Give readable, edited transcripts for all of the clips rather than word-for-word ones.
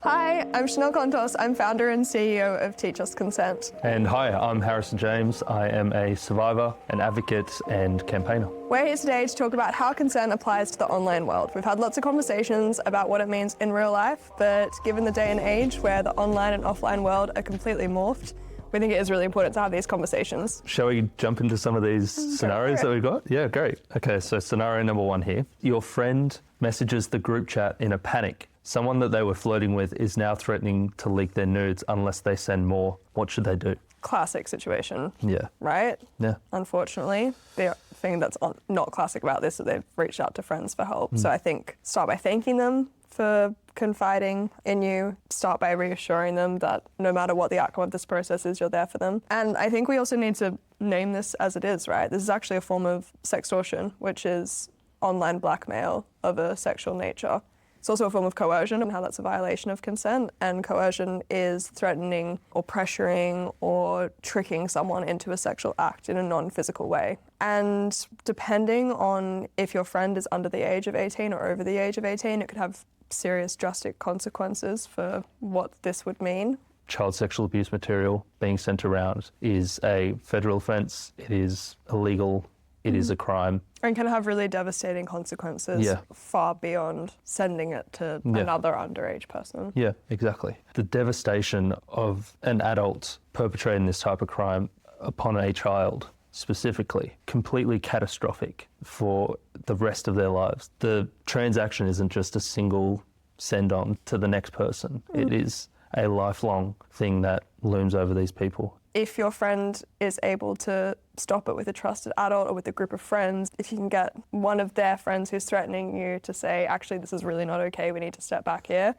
Hi, I'm Chanel Contos. I'm founder and CEO of Teach Us Consent. And hi, I'm Harrison James. I am a survivor, an advocate and campaigner. We're here today to talk about how consent applies to the online world. We've had lots of conversations about what it means in real life, but given the day and age where the online and offline world are completely morphed, we think it is really important to have these conversations. Shall we jump into some of these scenarios that we've got? Yeah, great. Okay, so scenario number one here. Your friend messages the group chat in a panic. Someone that they were flirting with is now threatening to leak their nudes unless they send more. What should they do? Classic situation. Yeah. Right? Yeah. Unfortunately, the thing that's not classic about this is that they've reached out to friends for help. So I think start by thanking them for confiding in you. Start by reassuring them that no matter what the outcome of this process is, you're there for them. And I think we also need to name this as it is, right? This is actually a form of sextortion, which is online blackmail of a sexual nature. It's also a form of coercion and how that's a violation of consent. And coercion is threatening or pressuring or tricking someone into a sexual act in a non-physical way. And depending on if your friend is under the age of 18 or over the age of 18, it could have serious drastic consequences for what this would mean. Child sexual abuse material being sent around is a federal offence. It is illegal. It is a crime. And can have really devastating consequences far beyond sending it to another underage person. Yeah, exactly. The devastation of an adult perpetrating this type of crime upon a child, specifically, completely catastrophic for the rest of their lives. The transaction isn't just a single send-on to the next person. It is a lifelong thing that looms over these people. If your friend is able to stop it with a trusted adult or with a group of friends, if you can get one of their friends who's threatening you to say, actually, this is really not okay, we need to step back here,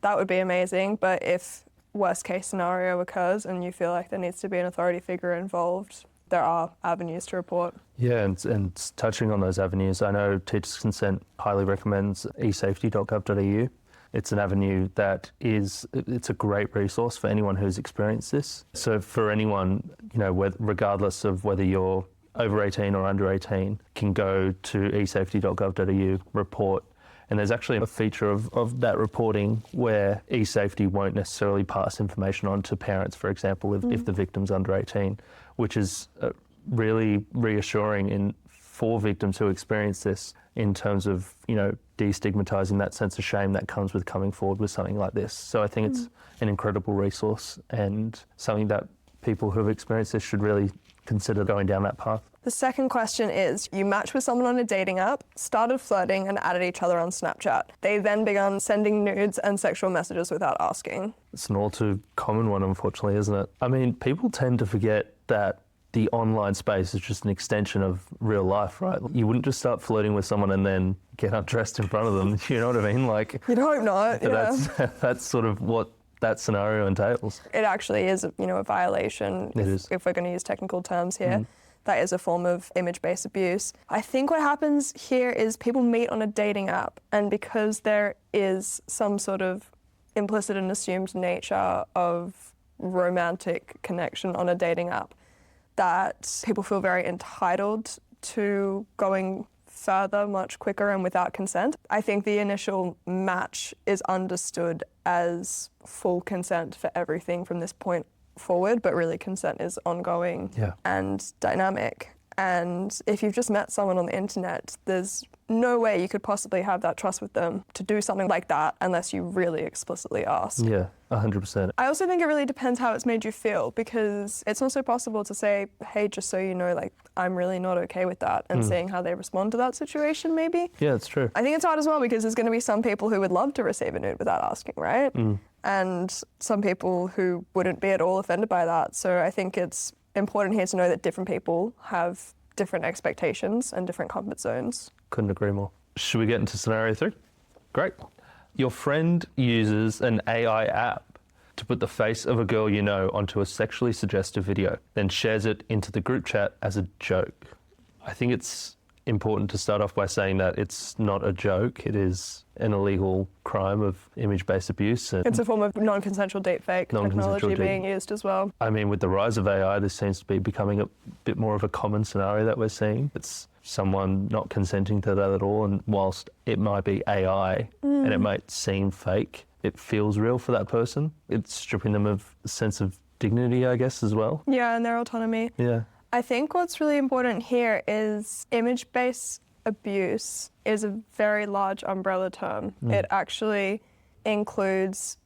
that would be amazing. But if worst case scenario occurs and you feel like there needs to be an authority figure involved, there are avenues to report. Yeah, and touching on those avenues, I know Teach Us Consent highly recommends eSafety.gov.au. It's an avenue that it's a great resource for anyone who's experienced this. So for anyone, regardless of whether you're over 18 or under 18, can go to eSafety.gov.au, report. And there's actually a feature of that reporting where eSafety won't necessarily pass information on to parents, for example, if the victim's under 18, which is really reassuring for victims who experience this in terms of, destigmatizing that sense of shame that comes with coming forward with something like this. So I think it's an incredible resource and something that people who have experienced this should really consider going down that path. The second question is, you matched with someone on a dating app, started flirting and added each other on Snapchat. They then began sending nudes and sexual messages without asking. It's an all too common one, unfortunately, isn't it? I mean, people tend to forget that the online space is just an extension of real life, right? You wouldn't just start flirting with someone and then get undressed in front of them, you know what I mean? You'd hope not, That's sort of what that scenario entails. It actually is, a violation, if we're going to use technical terms here. That is a form of image-based abuse. I think what happens here is people meet on a dating app, and because there is some sort of implicit and assumed nature of romantic connection on a dating app, that people feel very entitled to going further much quicker and without consent. I think the initial match is understood as full consent for everything from this point forward, but really consent is ongoing and dynamic. And if you've just met someone on the internet, there's no way you could possibly have that trust with them to do something like that unless you really explicitly ask. Yeah, 100%. I also think it really depends how it's made you feel, because it's also possible to say, hey, just so you know, I'm really not okay with that, and seeing how they respond to that situation, maybe. Yeah, that's true. I think it's hard as well, because there's going to be some people who would love to receive a nude without asking, right? And some people who wouldn't be at all offended by that. So I think it's important here to know that different people have different expectations and different comfort zones. Couldn't agree more. Should we get into scenario 3? Great. Your friend uses an AI app to put the face of a girl you know onto a sexually suggestive video, then shares it into the group chat as a joke. I think it's important to start off by saying that it's not a joke. It is an illegal crime of image-based abuse. It's a form of non-consensual deepfake technology being used as well. I mean, with the rise of AI, this seems to be becoming a bit more of a common scenario that we're seeing. It's someone not consenting to that at all, and whilst it might be AI and it might seem fake, it feels real for that person. It's stripping them of a sense of dignity, I guess, as well. Yeah, and their autonomy. Yeah. I think what's really important here is image-based abuse is a very large umbrella term. It actually includes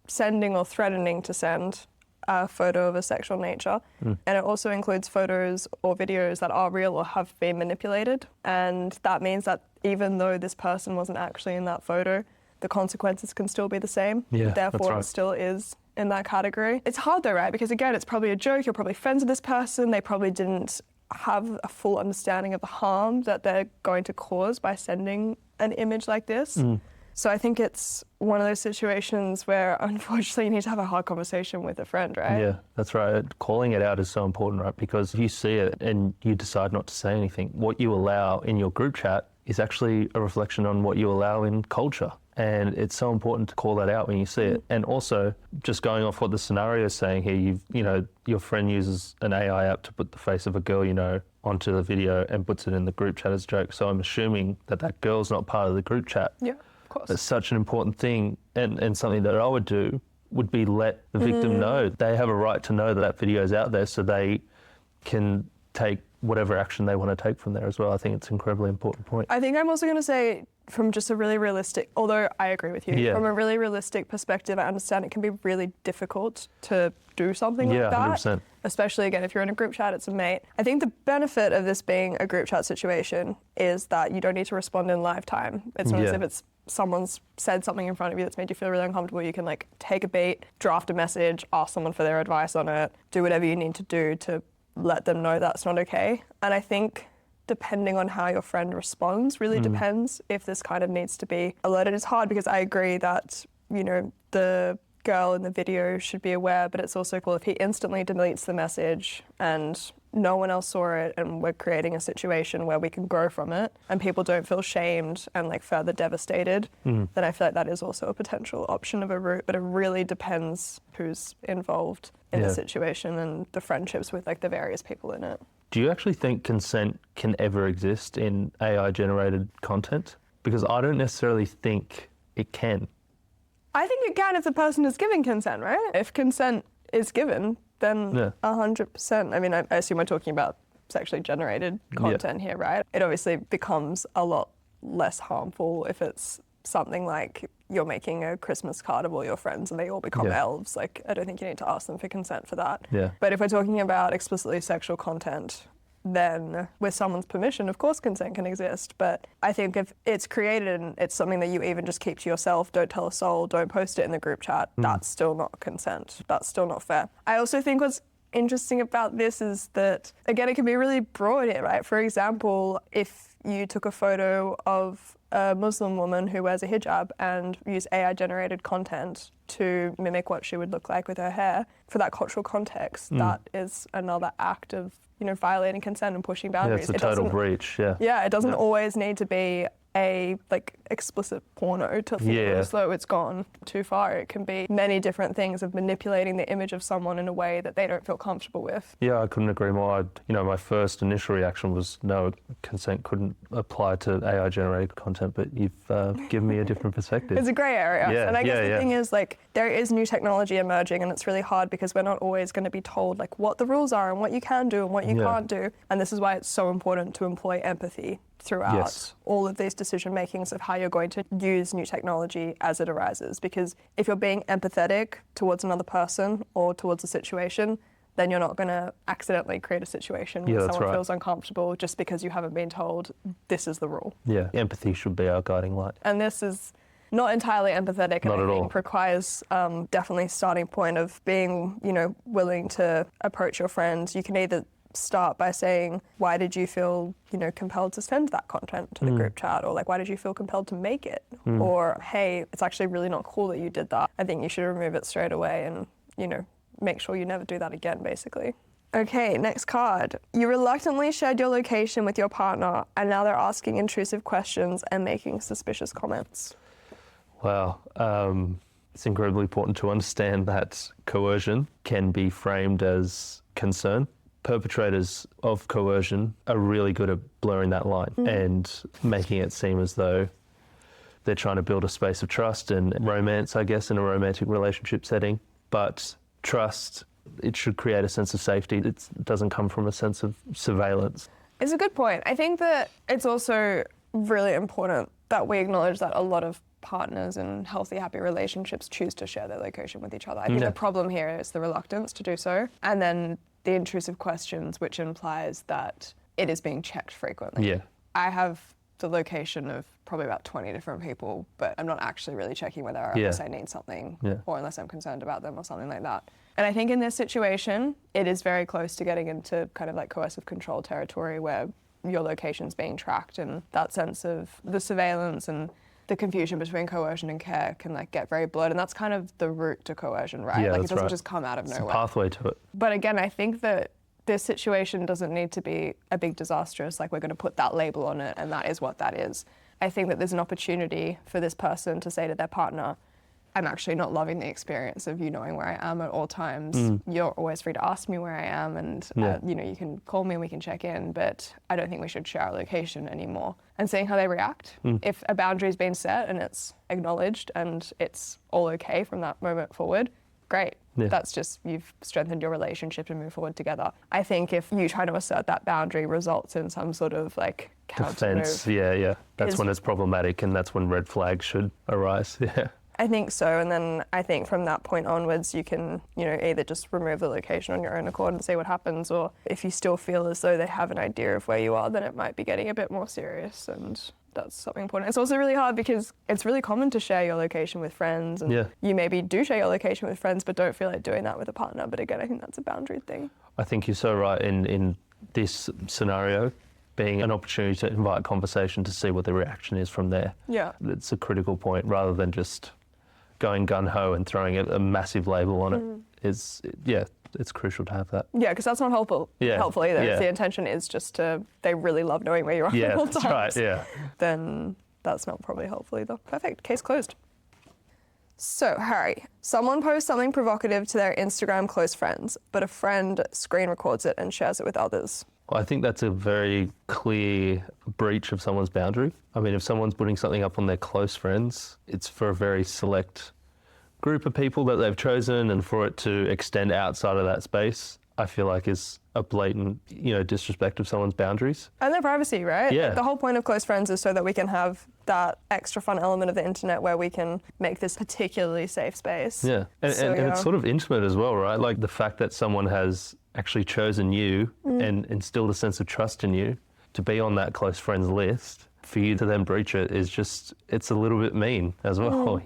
sending or threatening to send a photo of a sexual nature. And it also includes photos or videos that are real or have been manipulated. And that means that even though this person wasn't actually in that photo, the consequences can still be the same. Yeah, Therefore, that's right. it still is in that category. It's hard though, right? Because again, it's probably a joke. You're probably friends with this person. They probably didn't have a full understanding of the harm that they're going to cause by sending an image like this. So I think it's one of those situations where, unfortunately, you need to have a hard conversation with a friend, right? Yeah, that's right. Calling it out is so important, right? Because if you see it and you decide not to say anything, what you allow in your group chat is actually a reflection on what you allow in culture. And it's so important to call that out when you see it. And also, just going off what the scenario is saying here, your friend uses an AI app to put the face of a girl onto the video and puts it in the group chat as a joke. So I'm assuming that girl's not part of the group chat. Yeah, of course. It's such an important thing, and something that I would do would be let the victim know. They have a right to know that video is out there, so they can take whatever action they want to take from there as well. I think it's an incredibly important point. I think I'm also going to say, from just a really realistic, although I agree with you, from a really realistic perspective, I understand it can be really difficult to do something like that. 100%. Especially, again, if you're in a group chat, it's a mate. I think the benefit of this being a group chat situation is that you don't need to respond in live time. It's not as if it's someone's said something in front of you that's made you feel really uncomfortable. You can take a beat, draft a message, ask someone for their advice on it, do whatever you need to do to let them know that's not okay. And I think depending on how your friend responds really depends if this kind of needs to be alerted. It's hard because I agree that, the girl in the video should be aware, but it's also cool if he instantly deletes the message and no one else saw it and we're creating a situation where we can grow from it and people don't feel shamed and further devastated, then I feel like that is also a potential option of a route, but it really depends who's involved in the situation and the friendships with the various people in it. Do you actually think consent can ever exist in AI-generated content? Because I don't necessarily think it can. I think it can if the person is giving consent, right? If consent is given, then 100%. I mean, I assume we're talking about sexually generated content here, right? It obviously becomes a lot less harmful if it's something like you're making a Christmas card of all your friends and they all become elves. I don't think you need to ask them for consent for that. Yeah. But if we're talking about explicitly sexual content, then with someone's permission, of course consent can exist. But I think if it's created and it's something that you even just keep to yourself, don't tell a soul, don't post it in the group chat, that's still not consent. That's still not fair. I also think what's interesting about this is that, again, it can be really broad here, right? For example, if you took a photo of a Muslim woman who wears a hijab and use AI-generated content to mimic what she would look like with her hair, for that cultural context, that is another act of violating consent and pushing boundaries. Yeah, it's a total breach, Yeah, it doesn't always need to be a explicit porno to feel as though it's gone too far. It can be many different things of manipulating the image of someone in a way that they don't feel comfortable with. Yeah, I couldn't agree more. My first initial reaction was no, consent couldn't apply to AI-generated content, but you've given me a different perspective. It's a grey area. Yeah, and I guess the thing is, there is new technology emerging and it's really hard because we're not always going to be told what the rules are and what you can do and what you can't do. And this is why it's so important to employ empathy throughout all of these decision makings of how you're going to use new technology as it arises. Because if you're being empathetic towards another person or towards a situation, then you're not going to accidentally create a situation where someone feels uncomfortable just because you haven't been told this is the rule. Yeah, empathy should be our guiding light. And this is not entirely empathetic, and I think requires definitely starting point of being, willing to approach your friends. You can either start by saying, why did you feel, compelled to send that content to the group chat? Or why did you feel compelled to make it? Or, hey, it's actually really not cool that you did that. I think you should remove it straight away and, make sure you never do that again, basically. Okay, next card. You reluctantly shared your location with your partner and now they're asking intrusive questions and making suspicious comments. Wow. It's incredibly important to understand that coercion can be framed as concern. Perpetrators of coercion are really good at blurring that line and making it seem as though they're trying to build a space of trust and romance, I guess, in a romantic relationship setting. But trust, it should create a sense of safety. It doesn't come from a sense of surveillance. It's a good point. I think that it's also really important that we acknowledge that a lot of partners in healthy, happy relationships choose to share their location with each other. I think the problem here is the reluctance to do so, and then the intrusive questions, which implies that it is being checked frequently. Yeah. I have the location of probably about 20 different people, but I'm not actually really checking whether unless I need something or unless I'm concerned about them or something like that. And I think in this situation, it is very close to getting into kind of like coercive control territory where your location's being tracked, and that sense of the surveillance and the confusion between coercion and care can like get very blurred, and that's kind of the route to coercion, right? Yeah, like that's it doesn't right. just come out of It's nowhere. a pathway to it. But again, I think that this situation doesn't need to be a big disastrous, like we're going to put that label on it and that is what that is. I think that there's an opportunity for this person to say to their partner, I'm actually not loving the experience of you knowing where I am at all times. You're always free to ask me where I am, and you can call me and we can check in, but I don't think we should share our location anymore. And seeing how they react. If a boundary's been set and it's acknowledged and it's all okay from that moment forward, great. Yeah. That's just, you've strengthened your relationship and moved forward together. I think if you try to assert that boundary results in some sort of like counter Defense, move. yeah. That's when it's problematic, and that's when red flags should arise. Yeah. I think so, and then I think from that point onwards you can, either just remove the location on your own accord and see what happens, or if you still feel as though they have an idea of where you are, then it might be getting a bit more serious, and that's something important. It's also really hard because it's really common to share your location with friends, and you maybe do share your location with friends but don't feel like doing that with a partner, but again, I think that's a boundary thing. I think you're so right in this scenario, being an opportunity to invite conversation to see what the reaction is from there. Yeah. It's a critical point, rather than just going gun-ho and throwing a massive label on it. It's crucial to have that. Yeah, because that's not helpful either. Yeah. If the intention is just they really love knowing where you are at all times. That's right, then that's not probably helpful either. Perfect, case closed. So, Harri, someone posts something provocative to their Instagram close friends, but a friend screen records it and shares it with others. Well, I think that's a very clear breach of someone's boundary. I mean, if someone's putting something up on their close friends, it's for a very select group of people that they've chosen, and for it to extend outside of that space, I feel like is a blatant, disrespect of someone's boundaries. And their privacy, right? Yeah. The whole point of close friends is so that we can have that extra fun element of the internet where we can make this particularly safe space. Yeah, and it's sort of intimate as well, right? Like the fact that someone has actually chosen you and instilled a sense of trust in you to be on that close friends list, for you to then breach it is just, it's a little bit mean as well,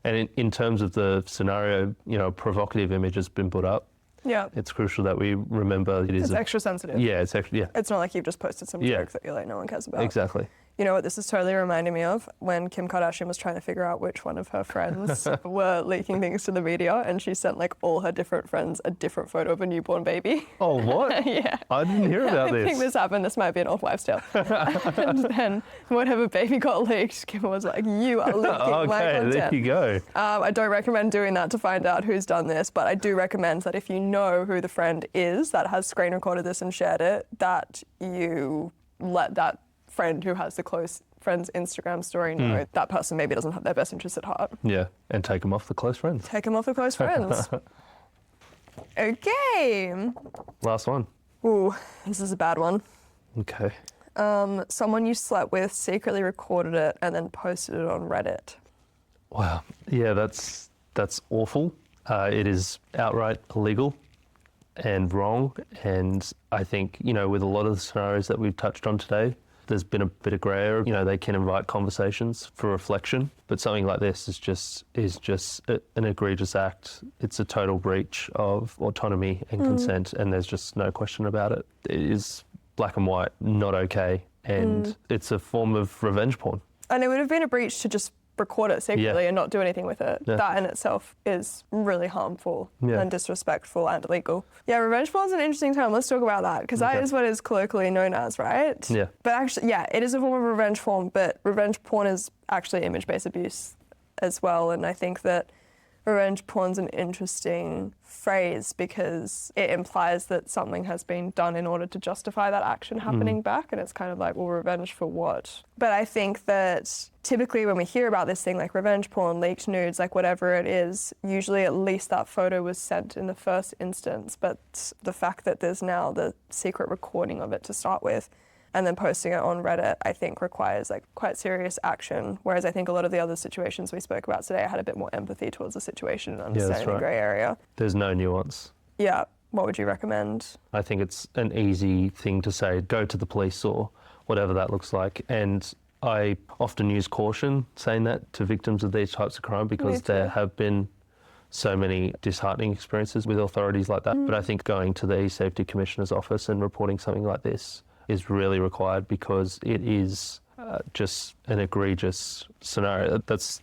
And in terms of the scenario, a provocative image has been put up. Yeah. It's crucial that we remember it is It's extra sensitive. Yeah, it's actually, It's not like you've just posted some joke that you're like, no one cares about. Exactly. You know what this is totally reminding me of? When Kim Kardashian was trying to figure out which one of her friends were leaking things to the media, and she sent like all her different friends a different photo of a newborn baby. Oh, what? Yeah. I didn't hear about this. I think this happened. This might be an old wives' tale. And then whatever baby got leaked, Kim was like, you are leaking my content. There you go. I don't recommend doing that to find out who's done this, but I do recommend that if you know who the friend is that has screen recorded this and shared it, that you let that friend who has the close friend's Instagram story know that person maybe doesn't have their best interests at heart. Yeah, and take them off the close friends. Take them off the close friends. Okay. Last one. Ooh, this is a bad one. Okay. Someone you slept with secretly recorded it and then posted it on Reddit. Wow. Yeah, that's awful. It is outright illegal and wrong. And I think, with a lot of the scenarios that we've touched on today, there's been a bit of grey area. They can invite conversations for reflection, but something like this is just an egregious act. It's a total breach of autonomy and consent, and there's just no question about it. It is black and white, not okay, and it's a form of revenge porn. And it would have been a breach to just record it secretly and not do anything with it. Yeah. That in itself is really harmful and disrespectful and illegal. Yeah, revenge porn is an interesting term. Let's talk about that, because that is what is colloquially known as, right? Yeah. But actually, it is a form of revenge porn, but revenge porn is actually image-based abuse as well. And I think that revenge porn's an interesting phrase because it implies that something has been done in order to justify that action happening back, and it's kind of like, well, revenge for what? But I think that typically when we hear about this thing like revenge porn, leaked nudes, like whatever it is, usually at least that photo was sent in the first instance, but the fact that there's now the secret recording of it to start with, and then posting it on Reddit, I think requires like quite serious action. Whereas I think a lot of the other situations we spoke about today, I had a bit more empathy towards the situation and understanding the grey area. There's no nuance. Yeah. What would you recommend? I think it's an easy thing to say, go to the police or whatever that looks like. And I often use caution saying that to victims of these types of crime because there have been so many disheartening experiences with authorities like that. But I think going to the eSafety Commissioner's office and reporting something like this is really required because it is just an egregious scenario. That's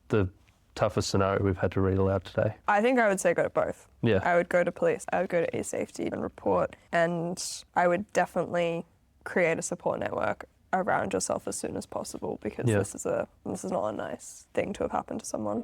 the toughest scenario we've had to read aloud today. I think I would say go to both. Yeah. I would go to police, I would go to eSafety and report, and I would definitely create a support network around yourself as soon as possible because this is not a nice thing to have happened to someone.